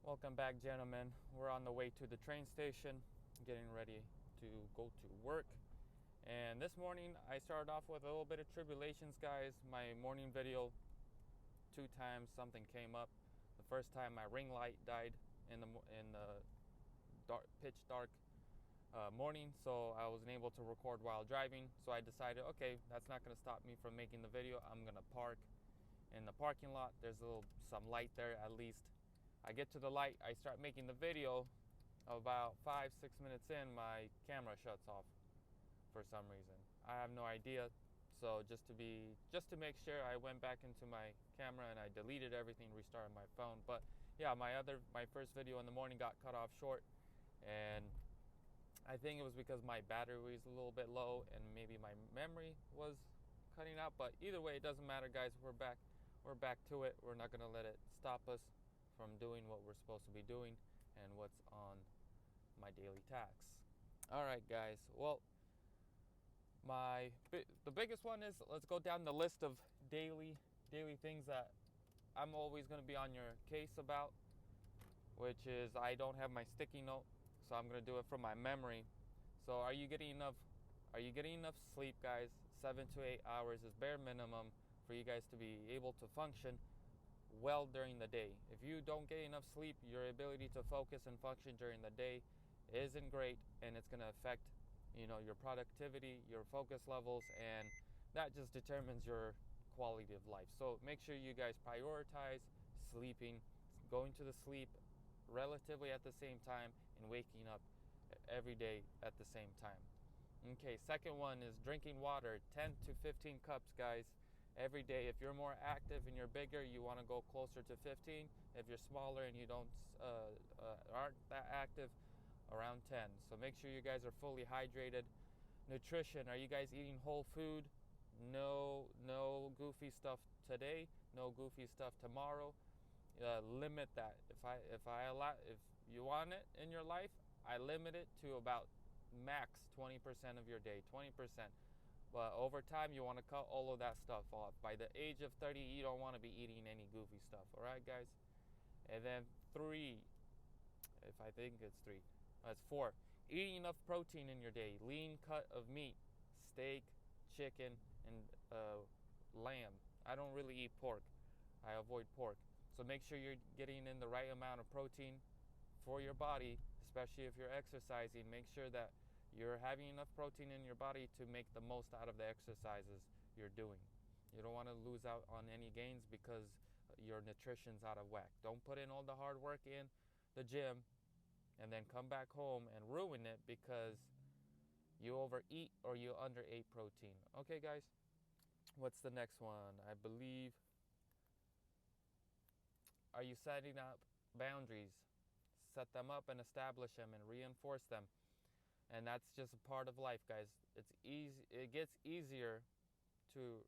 Welcome back, gentlemen. We're on the way to the train station, getting ready to go to work. And this morning, I started off with a little bit of tribulations, guys. My morning video, 2 times something came up. The first time, my ring light died in the pitch dark morning, so I wasn't able to record while driving. So I decided, okay, that's not going to stop me from making the video. I'm going to park in the parking lot. There's some light there at least. I get to the light, I start making the video. About 5-6 minutes in, my camera shuts off for some reason. I have no idea. So just to make sure, I went back into my camera and I deleted everything, restarted my phone. But yeah, my first video in the morning got cut off short, and I think it was because my battery was a little bit low and maybe my memory was cutting out. But either way, it doesn't matter, guys. We're back to it. We're not gonna let it stop us from doing what we're supposed to be doing and what's on my daily tasks. All right, guys. Well, the biggest one is, let's go down the list of daily things that I'm always going to be on your case about, which is I don't have my sticky note, so I'm going to do it from my memory. So are you getting enough sleep, guys? 7 to 8 hours is bare minimum for you guys to be able to function well during the day. If you don't get enough sleep, your ability to focus and function during the day isn't great, and it's going to affect your productivity, your focus levels, and that just determines your quality of life. So make sure you guys prioritize sleeping, going to the sleep relatively at the same time, and waking up every day at the same time. Okay, second one is drinking water, 10 to 15 cups, guys, every day. If you're more active and you're bigger, you want to go closer to 15. If you're smaller and you aren't that active, around 10. So make sure you guys are fully hydrated. Nutrition, are you guys eating whole food? No goofy stuff today, no goofy stuff tomorrow. Limit that. If you want it in your life, I limit it to about max 20% of your day, 20%. But over time, you want to cut all of that stuff off. By the age of 30, you don't want to be eating any goofy stuff. All right, guys? And then 3, if I think it's 3, that's 4. Eating enough protein in your day. Lean cut of meat, steak, chicken, and lamb. I don't really eat pork. I avoid pork. So make sure you're getting in the right amount of protein for your body, especially if you're exercising. Make sure that you're having enough protein in your body to make the most out of the exercises you're doing. You don't want to lose out on any gains because your nutrition's out of whack. Don't put in all the hard work in the gym and then come back home and ruin it because you overeat or you underate protein. Okay, guys? What's the next one? I believe, are you setting up boundaries? Set them up and establish them and reinforce them. And that's just a part of life, guys. It's easy. It gets easier to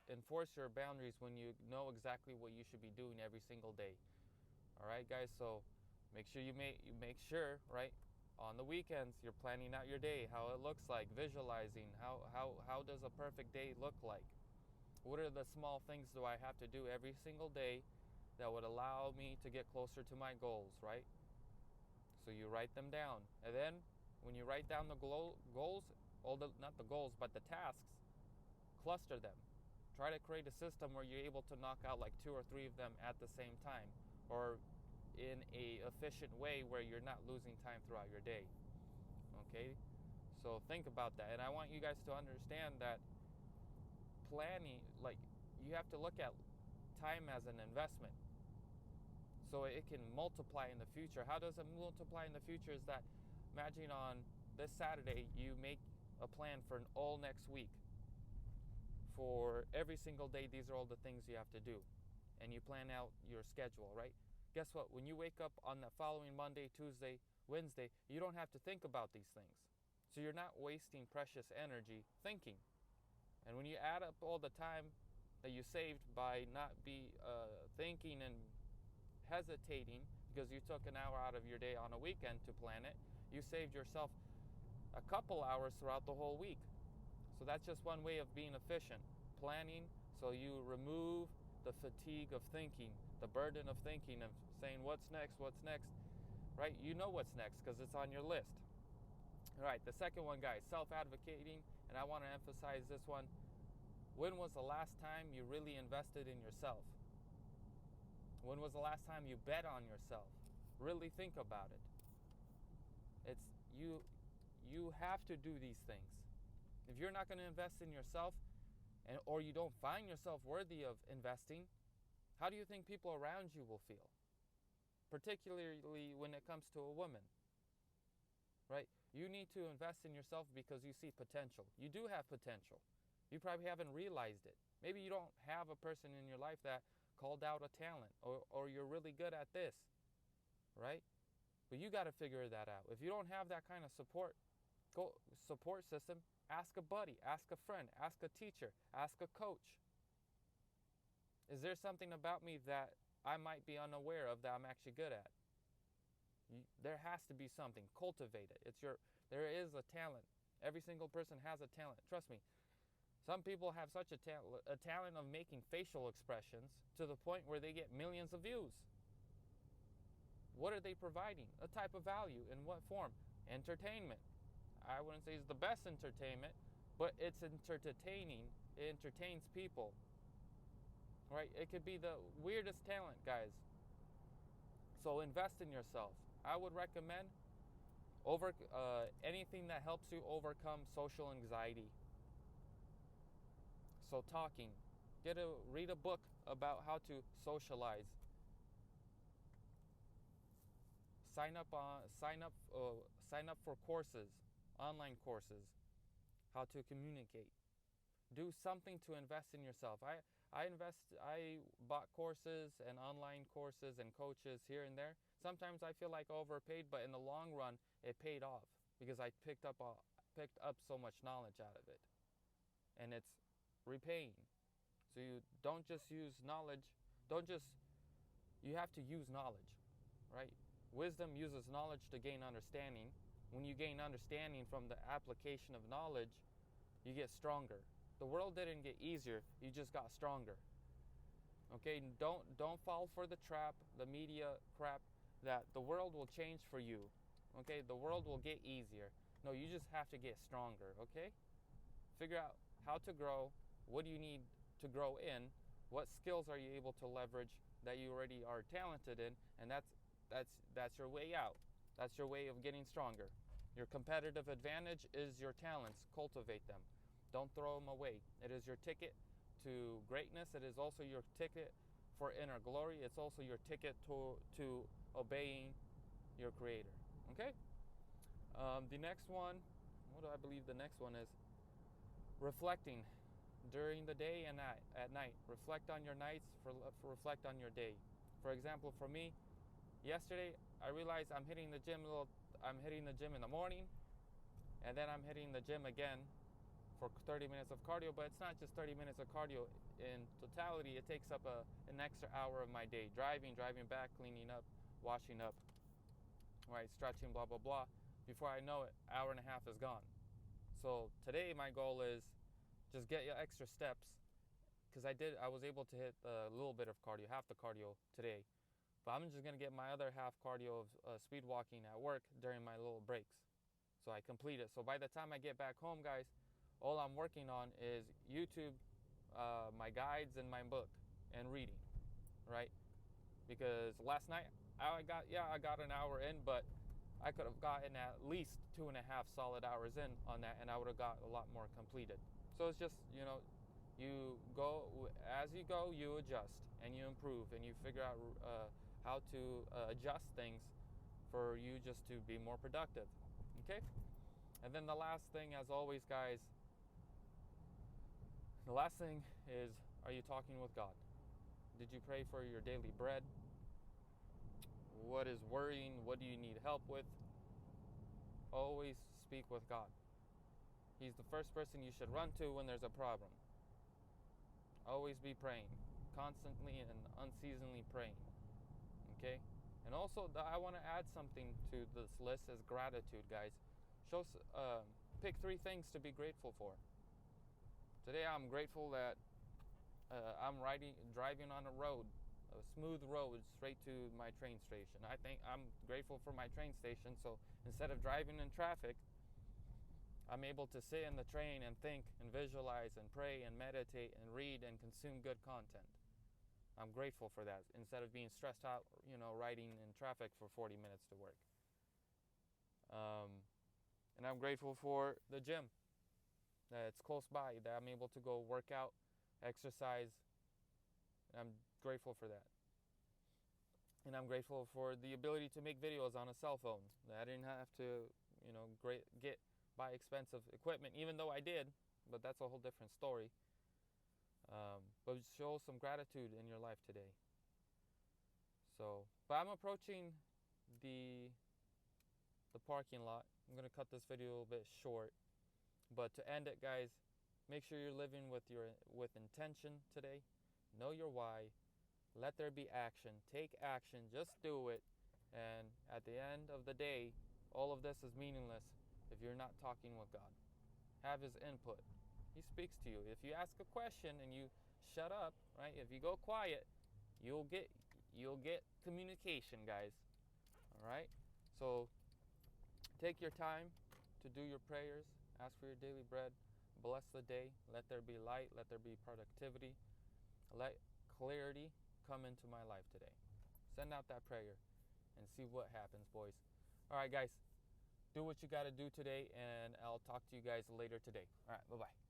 enforce your boundaries when you know exactly what you should be doing every single day. All right, guys. So make sure you make sure, right, on the weekends you're planning out your day, how it looks like, visualizing how does a perfect day look like. What are the small things do I have to do every single day that would allow me to get closer to my goals, right? So you write them down, and then when you write down the goals, not the goals, but the tasks, cluster them. Try to create a system where you're able to knock out like 2 or 3 of them at the same time, or in a efficient way where you're not losing time throughout your day. Okay? So think about that. And I want you guys to understand that planning, like, you have to look at time as an investment, so it can multiply in the future. How does it multiply in the future? Is that, imagine on this Saturday, you make a plan for all next week. For every single day, these are all the things you have to do. And you plan out your schedule, right? Guess what? When you wake up on the following Monday, Tuesday, Wednesday, you don't have to think about these things. So you're not wasting precious energy thinking. And when you add up all the time that you saved by not thinking and hesitating because you took an hour out of your day on a weekend to plan it, you saved yourself a couple hours throughout the whole week. So that's just one way of being efficient. Planning, so you remove the fatigue of thinking, the burden of thinking, of saying what's next, right? You know what's next because it's on your list. All right, the second one, guys, self-advocating, and I want to emphasize this one. When was the last time you really invested in yourself? When was the last time you bet on yourself? Really think about it. It's you have to do these things. If you're not going to invest in yourself, or you don't find yourself worthy of investing, how do you think people around you will feel? Particularly when it comes to a woman, right? You need to invest in yourself because you see potential. You do have potential. You probably haven't realized it. Maybe you don't have a person in your life that called out a talent, or you're really good at this, right? But you got to figure that out. If you don't have that kind of support system, ask a buddy, ask a friend, ask a teacher, ask a coach. Is there something about me that I might be unaware of that I'm actually good at? There has to be something. Cultivate it. There is a talent. Every single person has a talent. Trust me. Some people have such a talent of making facial expressions to the point where they get millions of views. What are they providing? A type of value. In what form? Entertainment. I wouldn't say it's the best entertainment, but it's entertaining. It entertains people. Right? It could be the weirdest talent, guys. So invest in yourself. I would recommend anything that helps you overcome social anxiety. So talking. Read a book about how to socialize. Sign up for courses, online courses, how to communicate. Do something to invest in yourself. I bought courses and online courses and coaches here and there. Sometimes I feel like I overpaid, but in the long run, it paid off because I picked up so much knowledge out of it, and it's repaying. So you don't just use knowledge. You have to use knowledge, right? Wisdom uses knowledge to gain understanding. When you gain understanding from the application of knowledge, you get stronger. The world didn't get easier, you just got stronger. Okay, don't fall for the trap, the media crap, that the world will change for you. Okay, the world will get easier. No, you just have to get stronger, okay? Figure out how to grow, what do you need to grow in, what skills are you able to leverage that you already are talented in, and that's your way out. That's your way of getting stronger. Your competitive advantage is your talents. Cultivate them. Don't throw them away. It is your ticket to greatness. It is also your ticket for inner glory. It's also your ticket to obeying your Creator. Okay? The next one, what do I believe the next one is? Reflecting during the day and at night. Reflect on your nights, reflect on your day. For example, for me, yesterday I realized I'm hitting the gym in the morning, and then I'm hitting the gym again for 30 minutes of cardio, but it's not just 30 minutes of cardio. In totality, it takes up an extra hour of my day. Driving back, cleaning up, washing up, right, stretching, blah, blah, blah. Before I know it, hour and a half is gone. So today my goal is just get your extra steps, because I was able to hit a little bit of cardio, half the cardio today. But I'm just going to get my other half cardio of speed walking at work during my little breaks. So I complete it. So by the time I get back home, guys, all I'm working on is YouTube, my guides, and my book, and reading, right? Because last night I got an hour in, but I could have gotten at least 2.5 solid hours in on that, and I would have got a lot more completed. So it's just, you go, as you go, you adjust, and you improve, and you figure out how to adjust things for you just to be more productive, okay? And then the last thing, as always, guys, the last thing is, are you talking with God? Did you pray for your daily bread? What is worrying? What do you need help with? Always speak with God. He's the first person you should run to when there's a problem. Always be praying, constantly and unceasingly praying, okay? And also, I want to add something to this list as gratitude, guys. Pick 3 things to be grateful for. Today I'm grateful that I'm driving on a road a smooth road straight to my train station. I think I'm grateful for my train station. So instead of driving in traffic, I'm able to sit in the train and think and visualize and pray and meditate and read and consume good content. I'm grateful for that instead of being stressed out, riding in traffic for 40 minutes to work. And I'm grateful for the gym that's close by, that I'm able to go work out, exercise. I'm grateful for that. And I'm grateful for the ability to make videos on a cell phone. That I didn't have to, buy expensive equipment, even though I did, but that's a whole different story. But show some gratitude in your life today. But I'm approaching the parking lot. I'm gonna cut this video a little bit short, but to end it, guys, make sure you're living with intention today. Know your why. Let there be action. Take action. Just do it. And at the end of the day, all of this is meaningless if you're not talking with God. Have His input. He speaks to you. If you ask a question and you shut up, right? If you go quiet, you'll get communication, guys. All right? So take your time to do your prayers. Ask for your daily bread. Bless the day. Let there be light. Let there be productivity. Let clarity come into my life today. Send out that prayer and see what happens, boys. All right, guys. Do what you got to do today, and I'll talk to you guys later today. All right, bye-bye.